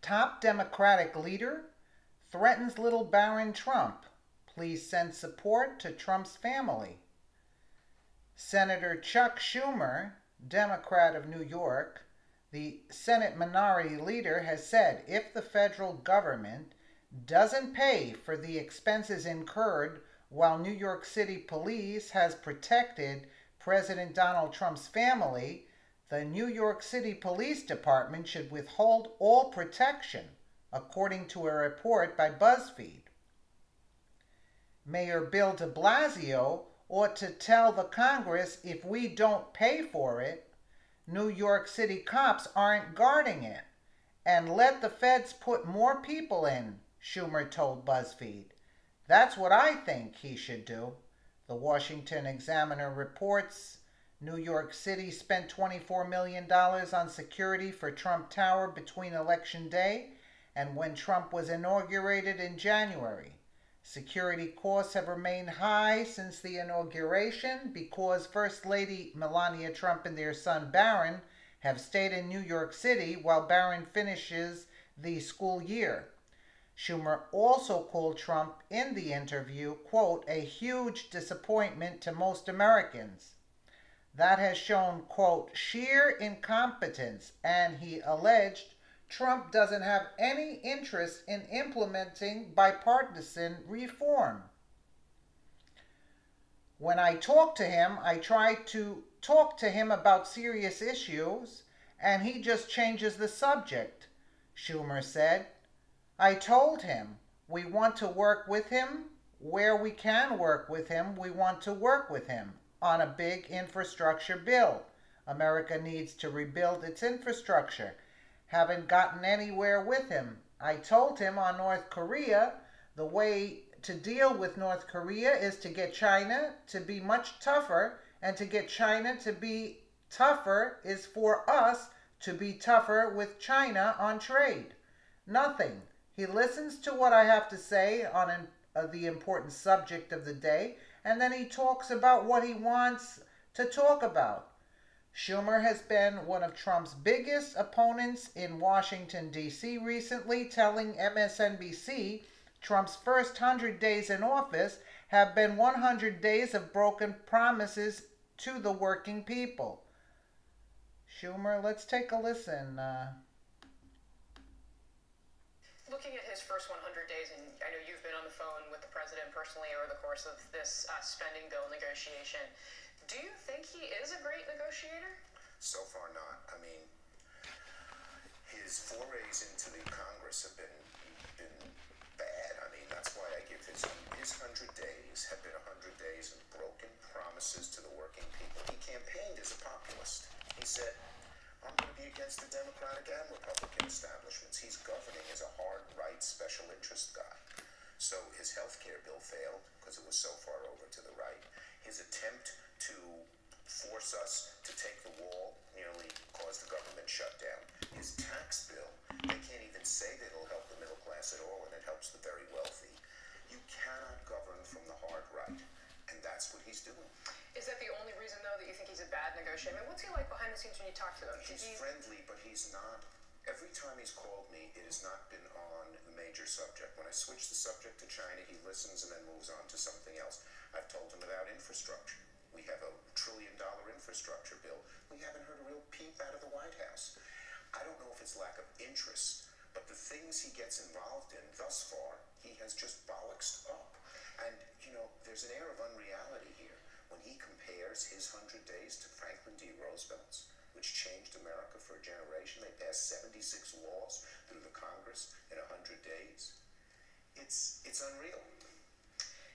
Top Democratic leader threatens little Barron Trump. Please send support to Trump's family. Senator Chuck Schumer, Democrat of New York, the Senate Minority Leader, has said if the federal government doesn't pay for the expenses incurred while New York City Police has protected President Donald Trump's family, the New York City Police Department should withhold all protection, according to a report by BuzzFeed. Mayor Bill de Blasio ought to tell the Congress if we don't pay for it, New York City cops aren't guarding it, and let the feds put more people in, Schumer told BuzzFeed. That's what I think he should do. The Washington Examiner reports New York City spent $24 million on security for Trump Tower between Election Day and when Trump was inaugurated in January. Security costs have remained high since the inauguration because First Lady Melania Trump and their son Barron have stayed in New York City while Barron finishes the school year. Schumer also called Trump in the interview, quote, a huge disappointment to most Americans. That has shown, quote, sheer incompetence, and he alleged Trump doesn't have any interest in implementing bipartisan reform. When I talk to him, I try to talk to him about serious issues, and he just changes the subject, Schumer said. I told him we want to work with him. Where we can work with him, we want to work with him on a big infrastructure bill. America needs to rebuild its infrastructure. Haven't gotten anywhere with him. I told him on North Korea, the way to deal with North Korea is to get China to be much tougher, and to get China to be tougher is for us to be tougher with China on trade. Nothing. He listens to what I have to say on the important subject of the day, and then he talks about what he wants to talk about. Schumer has been one of Trump's biggest opponents in Washington, D.C. recently, telling MSNBC Trump's first 100 days in office have been 100 days of broken promises to the working people. Schumer, let's take a listen. Looking at his first 100 days, and I know you've been on the phone with the president personally over the course of this spending bill negotiation. Do you think he is a great negotiator? So far not. I mean, his forays into the Congress have been bad. I mean, that's why I give his 100 days have been 100 days of broken promises to the working people. He campaigned as a populist. He said, I'm going to be against the Democratic and Republican establishments. He's governing as a hard right special interest guy. So his health care bill failed because it was so far over to the right. His attempt to force us to take the wall nearly caused the government shutdown. His tax bill, they can't even say that it'll help the middle class at all, and it helps the very wealthy. You cannot govern from the hard right, and that's what he's doing. Is that the only reason, though, that you think he's a bad negotiator? I mean, what's he like behind the scenes when you talk to him? He's friendly, but he's not. Every time he's called me, it has not been on the major subject. When I switch the subject to China, he listens and then moves on to something else. I've told him about infrastructure. We have a $1 trillion infrastructure bill. We haven't heard a real peep out of the White House. I don't know if it's lack of interest, but the things he gets involved in thus far, he has just bollocksed up. And, you know, there's an air of unreality here when he compares his 100 days to Franklin D. Roosevelt's, which changed America for a generation. They passed 76 laws through the Congress in 100 days. It's unreal.